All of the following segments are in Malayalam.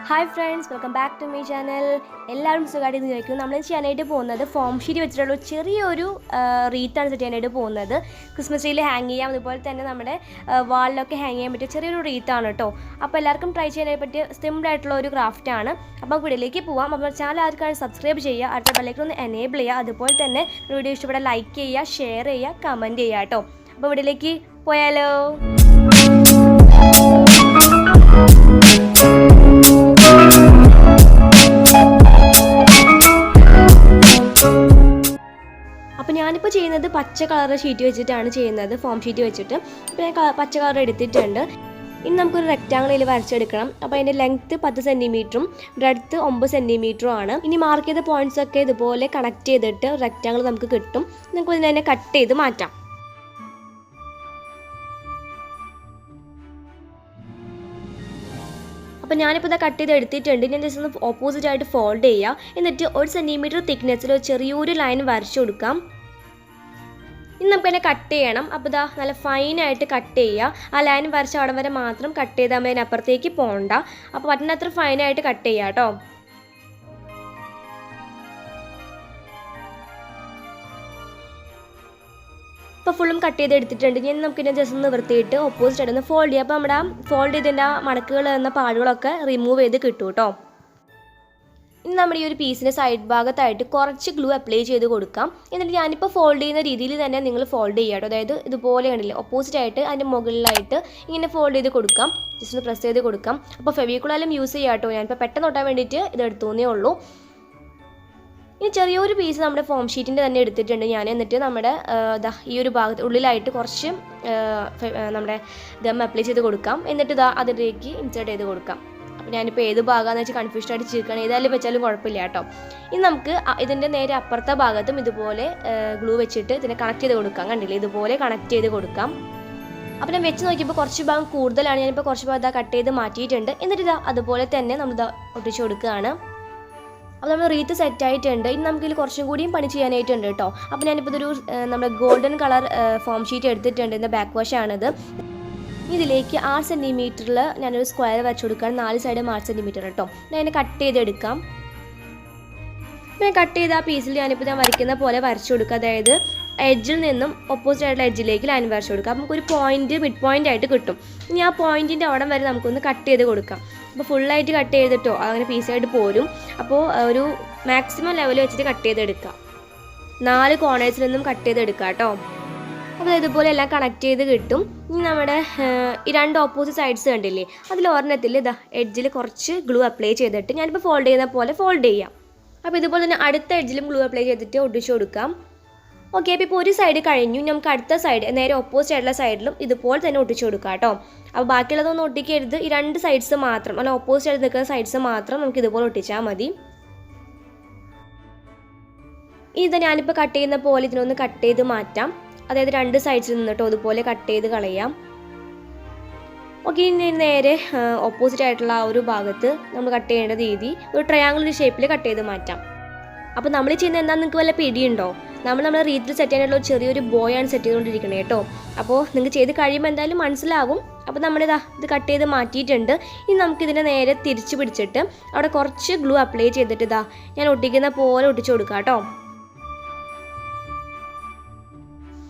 Hi friends, welcome back to my channel. എല്ലാവരും സുഖമായിട്ട് ചോദിക്കുന്നു. നമ്മൾ ചെയ്യാനായിട്ട് പോകുന്നത് ഫോം ഷീറ്റ് വെച്ചിട്ടുള്ള ചെറിയൊരു റീത്താണ് സെറ്റ് ചെയ്യാനായിട്ട് പോകുന്നത്. ക്രിസ്മസ് ട്രീയിൽ ഹാങ് ചെയ്യാം, അതുപോലെ തന്നെ നമ്മുടെ വാളിലൊക്കെ ഹാങ് ചെയ്യാൻ പറ്റിയ ചെറിയൊരു റീത്താണ് കേട്ടോ. അപ്പോൾ എല്ലാവർക്കും ട്രൈ ചെയ്യാനായിട്ട് പറ്റിയ സിമ്പിളായിട്ടുള്ള ഒരു ക്രാഫ്റ്റാണ്. അപ്പോൾ വീഡിയോയിലേക്ക് പോവാം. അപ്പോൾ ചാനൽ ആർക്കാണ് സബ്സ്ക്രൈബ് ചെയ്യുക, അടുത്ത ബെല്ലൈക്കൺ ഒന്ന് എനേബിൾ ചെയ്യുക, അതുപോലെ തന്നെ വീഡിയോ ഇഷ്ടപ്പെട്ടാൽ ലൈക്ക് ചെയ്യുക, ഷെയർ ചെയ്യുക, കമൻറ്റ് ചെയ്യുക കേട്ടോ. അപ്പോൾ വീഡിയോയിലേക്ക് പോയാലോ. അപ്പോൾ ഞാനിപ്പോൾ ചെയ്യുന്നത് പച്ച കളർ ഷീറ്റ് വെച്ചിട്ടാണ് ചെയ്യുന്നത്, ഫോം ഷീറ്റ് വെച്ചിട്ട്. അപ്പോൾ ഞാൻ പച്ച കളർ എടുത്തിട്ടുണ്ട്. ഇനി നമുക്കൊരു റെക്റ്റാങ്കിളിൽ വരച്ചെടുക്കണം. അപ്പോൾ അതിൻ്റെ ലെങ്ത്ത് 10 സെൻറ്റിമീറ്ററും ബ്രെഡ്ത്ത് 9 സെൻറ്റിമീറ്ററും ആണ്. ഇനി മാർക്ക് ചെയ്ത പോയിൻറ്റ്സൊക്കെ ഇതുപോലെ കണക്ട് ചെയ്തിട്ട് റെക്റ്റാങ്കിൾ നമുക്ക് കിട്ടും. നമുക്ക് ഇതിനെ തന്നെ കട്ട് ചെയ്ത് മാറ്റാം. അപ്പോൾ ഞാനിപ്പോൾ ഇത് കട്ട് ചെയ്ത് എടുത്തിട്ടുണ്ട്. ഞാൻ ജസ്റ്റ് ഒന്ന് ഓപ്പോസിറ്റ് ആയിട്ട് ഫോൾഡ് ചെയ്യുക. എന്നിട്ട് 1 സെൻറ്റിമീറ്റർ തിക്നെസ്സിൽ ചെറിയൊരു ലൈൻ വരച്ചു കൊടുക്കാം. ഇനി നമുക്ക് തന്നെ കട്ട് ചെയ്യണം. അപ്പോൾ ഇതാ നല്ല ഫൈനായിട്ട് കട്ട് ചെയ്യുക. ആ ലൈൻ വരച്ച അവിടെ വരെ മാത്രം കട്ട് ചെയ്താൽ മതി, അതിനപ്പുറത്തേക്ക് പോകണ്ട. അപ്പോൾ പറ്റുന്നത്ര ഫൈനായിട്ട് കട്ട് ചെയ്യുക കേട്ടോ. ഇപ്പോൾ ഫുള്ളും കട്ട് ചെയ്ത് എടുത്തിട്ടുണ്ട്. ഞാൻ നമുക്കിതിനെ ജസ്റ്റ് ഒന്ന് വൃത്തിയിട്ട് ഓപ്പോസിറ്റ് ആയിട്ട് ഒന്ന് ഫോൾഡ് ചെയ്യുക. അപ്പോൾ നമ്മുടെ ഫോൾഡ് ചെയ്തതിൻ്റെ ആ മടക്കുകൾ എന്ന പാടുകളൊക്കെ റിമൂവ് ചെയ്ത് കിട്ടും കേട്ടോ. ഇനി നമ്മുടെ ഈ ഒരു പീസിൻ്റെ സൈഡ് ഭാഗത്തായിട്ട് കുറച്ച് ഗ്ലൂ അപ്ലൈ ചെയ്ത് കൊടുക്കാം. എന്നിട്ട് ഞാനിപ്പോൾ ഫോൾഡ് ചെയ്യുന്ന രീതിയിൽ തന്നെ നിങ്ങൾ ഫോൾഡ് ചെയ്യുക കേട്ടോ. അതായത് ഇതുപോലെ കണ്ടില്ലേ, ഓപ്പോസിറ്റ് ആയിട്ട് അതിൻ്റെ മുകളിലായിട്ട് ഇങ്ങനെ ഫോൾഡ് ചെയ്ത് കൊടുക്കാം. ജസ്റ്റ് ഒന്ന് പ്രസ് ചെയ്ത് കൊടുക്കാം. അപ്പോൾ ഫെവിക്കോളാലും യൂസ് ചെയ്യാം കേട്ടോ. ഞാനിപ്പോൾ പെട്ടെന്ന് തൊട്ടാൻ വേണ്ടിയിട്ട് ഇത് എടുത്തുന്നേ ഉള്ളൂ. ഇനി ചെറിയൊരു പീസ് നമ്മുടെ ഫോം ഷീറ്റിൻ്റെ തന്നെ എടുത്തിട്ടുണ്ട് ഞാൻ. എന്നിട്ട് നമ്മുടെ ഈ ഒരു ഭാഗത്ത് ഉള്ളിലായിട്ട് കുറച്ച് നമ്മുടെ ഗം അപ്ലൈ ചെയ്ത് കൊടുക്കാം. എന്നിട്ട് അതിലേക്ക് ഇൻസേർട്ട് ചെയ്ത് കൊടുക്കാം. അപ്പോൾ ഞാനിപ്പോൾ ഏത് ഭാഗമാണെന്ന് വെച്ചാൽ കൺഫ്യൂഷൻ ആയിട്ട് ചേർക്കണം, ഏതായാലും വെച്ചാലും കുഴപ്പമില്ല കേട്ടോ. ഇനി നമുക്ക് ഇതിൻ്റെ നേരെ അപ്പുറത്തെ ഭാഗത്തും ഇതുപോലെ ഗ്ലൂ വെച്ചിട്ട് ഇതിനെ കണക്ട് ചെയ്ത് കൊടുക്കാം. കണ്ടില്ലേ, ഇതുപോലെ കണക്ട് ചെയ്ത് കൊടുക്കാം. അപ്പോൾ ഞാൻ വെച്ച് നോക്കിയപ്പോൾ കുറച്ച് ഭാഗം കൂടുതലാണ്. ഞാനിപ്പോൾ കുറച്ച് ഭാഗം കട്ട് ചെയ്ത് മാറ്റിയിട്ടുണ്ട്. എന്നിട്ട് അതുപോലെ തന്നെ നമ്മൾ ഒട്ടിച്ച് കൊടുക്കുകയാണ്. അപ്പോൾ നമ്മൾ റീത്ത് സെറ്റ് ആയിട്ടുണ്ട്. ഇനി നമുക്കിതിൽ കുറച്ചും കൂടിയും പണി ചെയ്യാനായിട്ടുണ്ട് കേട്ടോ. അപ്പോൾ ഞാനിപ്പോൾ ഇതൊരു നമ്മുടെ ഗോൾഡൻ കളർ ഫോം ഷീറ്റ് എടുത്തിട്ടുണ്ട്. ഇതിൻ്റെ ബാക്ക് വാഷാണിത്. ഇതിലേക്ക് 6 സെൻറ്റിമീറ്ററിൽ ഞാനൊരു സ്ക്വയർ വരച്ച് കൊടുക്കുകയാണ്. 4 സൈഡും 6 സെൻറ്റിമീറ്റർ കേട്ടോ. ഞാൻ അതിനെ കട്ട് ചെയ്തെടുക്കാം. അപ്പോൾ ഞാൻ കട്ട് ചെയ്ത ആ പീസിൽ ഞാനിപ്പോൾ ഞാൻ വരയ്ക്കുന്ന പോലെ വരച്ച് കൊടുക്കുക. അതായത് എഡ്ജിൽ നിന്നും ഓപ്പോസിറ്റ് ആയിട്ടുള്ള എഡ്ജിലേക്ക് ലൈൻ വരച്ച് കൊടുക്കുക. അപ്പോൾ നമുക്കൊരു പോയിൻറ്റ് മിഡ് പോയിൻ്റ് ആയിട്ട് കിട്ടും. ഇനി ആ പോയിൻറ്റിൻ്റെ അവിടെ വരെ നമുക്കൊന്ന് കട്ട് ചെയ്ത് കൊടുക്കാം. അപ്പോൾ ഫുള്ളായിട്ട് കട്ട് ചെയ്തിട്ടോ അങ്ങനെ പീസായിട്ട് പോരും. അപ്പോൾ ഒരു മാക്സിമം ലെവൽ വെച്ചിട്ട് കട്ട് ചെയ്തെടുക്കുക. 4 കോർണേഴ്സിൽ നിന്നും കട്ട് ചെയ്തെടുക്കുക കേട്ടോ. അപ്പോൾ ഇതുപോലെ എല്ലാം കണക്ട് ചെയ്ത് കിട്ടും. ഇനി നമ്മുടെ ഈ 2 ഓപ്പോസിറ്റ് സൈഡ്സ് കണ്ടില്ലേ, അതിൽ ഒരെണ്ണത്തിൽ എഡ്ജിൽ കുറച്ച് ഗ്ലൂ അപ്ലൈ ചെയ്തിട്ട് ഞാനിപ്പോൾ ഫോൾഡ് ചെയ്യുന്ന പോലെ ഫോൾഡ് ചെയ്യാം. അപ്പോൾ ഇതുപോലെ തന്നെ അടുത്ത എഡ്ജിലും ഗ്ലൂ അപ്ലൈ ചെയ്തിട്ട് ഒട്ടിച്ച് കൊടുക്കാം. ഓക്കെ, അപ്പോൾ ഇപ്പോൾ ഒരു സൈഡ് കഴിഞ്ഞു. നമുക്ക് അടുത്ത സൈഡ് നേരെ ഓപ്പോസിറ്റ് ആയിട്ടുള്ള സൈഡിലും ഇതുപോലെ തന്നെ ഒട്ടിച്ച് കൊടുക്കാം കേട്ടോ. അപ്പോൾ ബാക്കിയുള്ളതൊന്നും ഒട്ടിക്കരുത്. ഈ 2 സൈഡ്സ് മാത്രം, അല്ല ഓപ്പോസിറ്റ് ആയിട്ട് നിൽക്കുന്ന സൈഡ്സ് മാത്രം നമുക്ക് ഇതുപോലെ ഒട്ടിച്ചാൽ മതി. ഇത് ഞാനിപ്പോൾ കട്ട് ചെയ്യുന്ന പോലെ ഇതിനൊന്ന് കട്ട് ചെയ്ത് മാറ്റാം. അതായത് 2 സൈഡ്സിൽ നിന്നിട്ടോ അതുപോലെ കട്ട് ചെയ്ത് കളയാം. ഓക്കെ, ഇനി നേരെ ഓപ്പോസിറ്റ് ആയിട്ടുള്ള ആ ഒരു ഭാഗത്ത് നമ്മൾ കട്ട് ചെയ്യേണ്ട രീതി ഒരു ട്രയാങ്കിൾ ഷേപ്പിൽ കട്ട് ചെയ്ത് മാറ്റാം. അപ്പോൾ നമ്മൾ ചെയ്യുന്നത് എന്താണെന്ന് നിങ്ങൾക്ക് വല്ല പിടിയുണ്ടോ? നമ്മുടെ റീത്തിൽ സെറ്റ് ചെയ്യാനുള്ള ചെറിയൊരു ബോയാണ് സെറ്റ് ചെയ്തുകൊണ്ടിരിക്കുന്നത് കേട്ടോ. അപ്പോൾ നിങ്ങൾക്ക് ചെയ്ത് കഴിയുമ്പോൾ എന്തായാലും മനസ്സിലാകും. അപ്പോൾ ഇത് കട്ട് ചെയ്ത് മാറ്റിയിട്ടുണ്ട്. ഇനി നമുക്കിതിനെ നേരെ തിരിച്ച് പിടിച്ചിട്ട് അവിടെ കുറച്ച് ഗ്ലൂ അപ്ലൈ ചെയ്തിട്ട് ഞാൻ ഒട്ടിക്കുന്ന പോലെ ഒട്ടിച്ച് കൊടുക്കാം കേട്ടോ.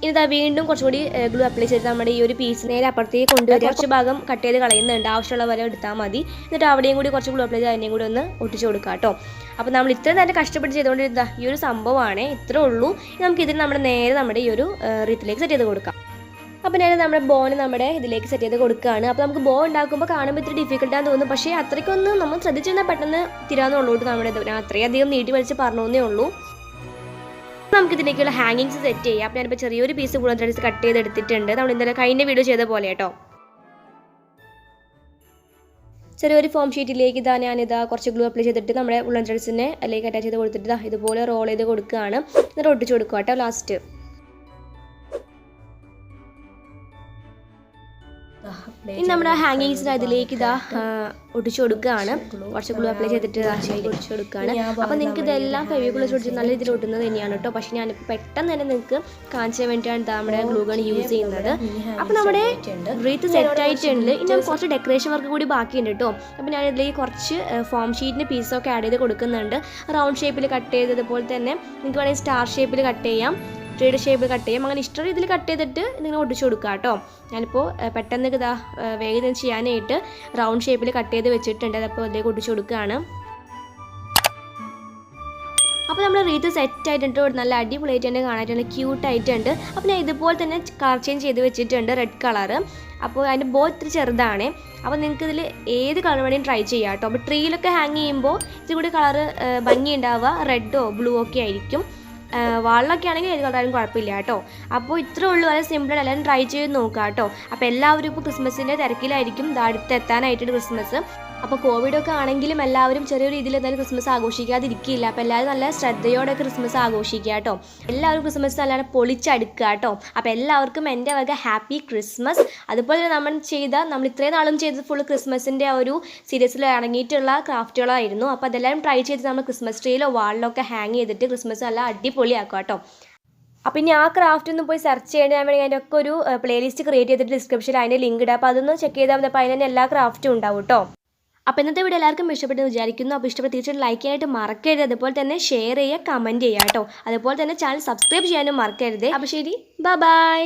ഇനി വീണ്ടും കുറച്ചുകൂടി ഗ്ലൂ അപ്ലൈ ചെയ്ത് നമ്മുടെ ഈ ഒരു പീസ് നേരെ അപ്പുറത്തേക്ക് കൊണ്ടുവരിക. കുറച്ച് ഭാഗം കട്ട് ചെയ്ത് കളയുന്നുണ്ട്, ആവശ്യമുള്ള വരെ എടുത്താൽ മതി. എന്നിട്ട് അവിടെയും കൂടി കുറച്ച് ഗ്ലൂ അപ്ലൈ ചെയ്ത് അതിനെയും കൂടി ഒന്ന് ഒട്ടിച്ച് കൊടുക്കാം കേട്ടോ. അപ്പോൾ നമ്മൾ ഇത്രയും നേരം കഷ്ടപ്പെട്ട് ചെയ്തുകൊണ്ട് ഈ ഒരു സംഭവമാണ്, ഇത്രേ ഉള്ളൂ. നമുക്ക് ഇതിന് നമ്മുടെ ഈ ഒരു റീത്തിലേക്ക് സെറ്റ് ചെയ്ത് കൊടുക്കാം. അപ്പോൾ ഞാൻ നമ്മുടെ ബോന് നമ്മുടെ ഇതിലേക്ക് സെറ്റ് ചെയ്ത് കൊടുക്കുകയാണ്. അപ്പോൾ നമുക്ക് ബോ ഉണ്ടാക്കുമ്പോൾ കാണുമ്പോൾ ഇത്തിരി ഡിഫിക്കൽട്ടാന്ന് തോന്നും. പക്ഷേ അത്രയ്ക്കൊന്നും നമ്മൾ ശ്രദ്ധിച്ചിരുന്നാൽ പെട്ടെന്ന് തിരാന്നുള്ളൂ. ഞാൻ അത്രയധികം നീട്ടി വലിച്ച് പറഞ്ഞേ ഉള്ളൂ. നമുക്കിതിലേക്കുള്ള ഹാങ്ങിങ്സ് സെറ്റ് ചെയ്യാം. അപ്പോൾ ഞാനിപ്പോൾ ചെറിയൊരു പീസ് വുളൻ ത്രെഡ്സ് കട്ട് ചെയ്തെടുത്തിട്ടുണ്ട്. നമ്മൾ ഇന്നലെ കഴിഞ്ഞ വീഡിയോ ചെയ്ത പോലെ കേട്ടോ. ചെറിയൊരു ഫോം ഷീറ്റിലേക്ക് ഞാനിതാ കുറച്ച് ഗ്ലൂ അപ്ലൈ ചെയ്തിട്ട് നമ്മുടെ വുളൻ ത്രെഡ്സിനെ അതിലേക്ക് അറ്റാച്ച് ചെയ്ത് കൊടുത്തിട്ട് ഇതുപോലെ റോൾ ചെയ്ത് കൊടുക്കുകയാണ്. എന്നിട്ട് ഒട്ടിച്ച് കൊടുക്കുക കേട്ടോ. ലാസ്റ്റ് ഇനി നമ്മുടെ ഹാങ്ങിങ്സിന് അതിലേക്ക് ഇതാ ഒട്ടിച്ചു കൊടുക്കുകയാണ്. കുറച്ച് ഗ്ലൂ അപ്ലൈ ചെയ്തിട്ട് ഒട്ടിച്ചു കൊടുക്കുകയാണ്. അപ്പോൾ നിങ്ങൾക്ക് ഇതെല്ലാം ഫെവിക്കോൾ ഒട്ടിച്ച് നല്ല രീതിയിൽ ഒട്ടുന്നത് തന്നെയാണ് കേട്ടോ. പക്ഷേ ഞാനിപ്പോൾ പെട്ടെന്ന് തന്നെ നിങ്ങൾക്ക് കാണിച്ചു വേണ്ടിയിട്ടാണ് നമ്മുടെ ഗ്ലൂ ഗൺ യൂസ് ചെയ്യുന്നത്. അപ്പോൾ നമ്മുടെ റീത്ത് സെറ്റ് ആയിട്ടുണ്ട്. ഇനി കുറച്ച് ഡെക്കറേഷൻ വർക്ക് കൂടി ബാക്കിയുണ്ട് കേട്ടോ. അപ്പോൾ ഞാൻ ഇതിലേക്ക് കുറച്ച് ഫോം ഷീറ്റിൻ്റെ പീസൊക്കെ ആഡ് ചെയ്ത് കൊടുക്കുന്നുണ്ട്. റൗണ്ട് ഷേപ്പിൽ കട്ട് ചെയ്തതുപോലെ തന്നെ നിങ്ങൾക്ക് വേണമെങ്കിൽ സ്റ്റാർ ഷേപ്പിൽ കട്ട് ചെയ്യാം, ട്രീയുടെ ഷേപ്പിൽ കട്ട് ചെയ്യാം. അങ്ങനെ ഇഷ്ടം രീതിയിൽ കട്ട് ചെയ്തിട്ട് നിങ്ങൾ ഒട്ടിച്ചു കൊടുക്കുക കേട്ടോ. ഞാനിപ്പോൾ പെട്ടെന്ന് ഇതാ വേഗം ചെയ്യാനായിട്ട് റൗണ്ട് ഷേപ്പിൽ കട്ട് ചെയ്ത് വെച്ചിട്ടുണ്ട്. അതപ്പോൾ ഇതിലേക്ക് ഒട്ടിച്ചു കൊടുക്കുകയാണ്. അപ്പോൾ നമ്മൾ റീത്ത് സെറ്റ് ആയിട്ടുണ്ട്. നല്ല അടിപൊളിയായിട്ട് തന്നെ കാണാനായിട്ട് ക്യൂട്ടായിട്ടുണ്ട്. അപ്പോൾ ഞാൻ ഇതുപോലെ തന്നെ കളർ ചേഞ്ച് ചെയ്ത് വെച്ചിട്ടുണ്ട്, റെഡ് കളറ്. അപ്പോൾ അതിൻ്റെ ബോ ഇത്തിരി ചെറുതാണ്. അപ്പോൾ നിങ്ങൾക്ക് ഇതിൽ ഏത് കളർ വേണമെങ്കിലും ട്രൈ ചെയ്യാം കേട്ടോ. അപ്പോൾ ട്രീയിലൊക്കെ ഹാങ് ചെയ്യുമ്പോൾ ഇത്തിരി കൂടി കളറ് ഭംഗി ഉണ്ടാവുക റെഡോ ബ്ലൂ ഒക്കെ ആയിരിക്കും. വാളിലൊക്കെ ആണെങ്കിൽ ഏത് കളറായാലും കുഴപ്പമില്ല കേട്ടോ. അപ്പോൾ ഇത്രേ ഉള്ളൂ, വളരെ സിമ്പിളാണ്. എല്ലാവരും ട്രൈ ചെയ്ത് നോക്കുക കേട്ടോ. അപ്പോൾ എല്ലാവരും ഇപ്പോൾ ക്രിസ്മസിൻ്റെ തിരക്കിലായിരിക്കും, അടുത്തെത്താനായിട്ടുണ്ട് ക്രിസ്മസ്. അപ്പോൾ കോവിഡൊക്കെ ആണെങ്കിലും എല്ലാവരും ചെറിയ രീതിയിൽ എന്തായാലും ക്രിസ്മസ് ആഘോഷിക്കാതിരിക്കില്ല. അപ്പോൾ എല്ലാവരും നല്ല ശ്രദ്ധയോടെ ക്രിസ്മസ് ആഘോഷിക്കുക കേട്ടോ. എല്ലാവരും ക്രിസ്മസ് നല്ലതാണ് പൊളിച്ചടുക്കുക കേട്ടോ. അപ്പോൾ എല്ലാവർക്കും എൻ്റെ വക ഹാപ്പി ക്രിസ്മസ്. അതുപോലെ നമ്മൾ ഇത്രയും നാളും ചെയ്തത് ഫുൾ ക്രിസ്മസിൻ്റെ ഒരു സീരീസിൽ അടങ്ങിയിട്ടുള്ള ക്രാഫ്റ്റുകളായിരുന്നു. അപ്പോൾ അതെല്ലാവരും ട്രൈ ചെയ്ത് നമ്മൾ ക്രിസ്മസ് ട്രീയിലോ വാളിലൊക്കെ ഹാങ് ചെയ്തിട്ട് ക്രിസ്മസ് നല്ല അടിപൊളിയാക്കുക കേട്ടോ. അപ്പോൾ ഇനി ആ ക്രാഫ്റ്റ് ഒന്ന് പോയി സെർച്ച് ചെയ്യേണ്ടി വേണമെങ്കിൽ അതിൻ്റെ ഒക്കെ ഒരു പ്ലേലിസ്റ്റ് ക്രിയേറ്റ് ചെയ്തിട്ട് ഡിസ്ക്രിപ്ഷനിൽ അതിൻ്റെ ലിങ്ക് ഇടാം. അപ്പോൾ അതൊന്ന് ചെക്ക് ചെയ്താൽ മതി. അപ്പോൾ അതിന് എല്ലാ ക്രാഫ്റ്റും ഉണ്ടാവും കേട്ടോ. അപ്പോൾ ഇന്നത്തെ വീഡിയോ എല്ലാവർക്കും ഇഷ്ടപ്പെട്ടെന്ന് വിചാരിക്കുന്നു. അപ്പോൾ ഇഷ്ടപ്പെട്ട് തീർച്ചയായിട്ടും ലൈക്ക് ചെയ്യാനായിട്ട് മറക്കരുത്. അതുപോലെ തന്നെ ഷെയർ ചെയ്യുക, കമൻറ്റ് ചെയ്യുക കേട്ടോ. അതുപോലെ തന്നെ ചാനൽ സബ്സ്ക്രൈബ് ചെയ്യാനും മറക്കരുത്. അപ്പോൾ ശരി, ബൈ.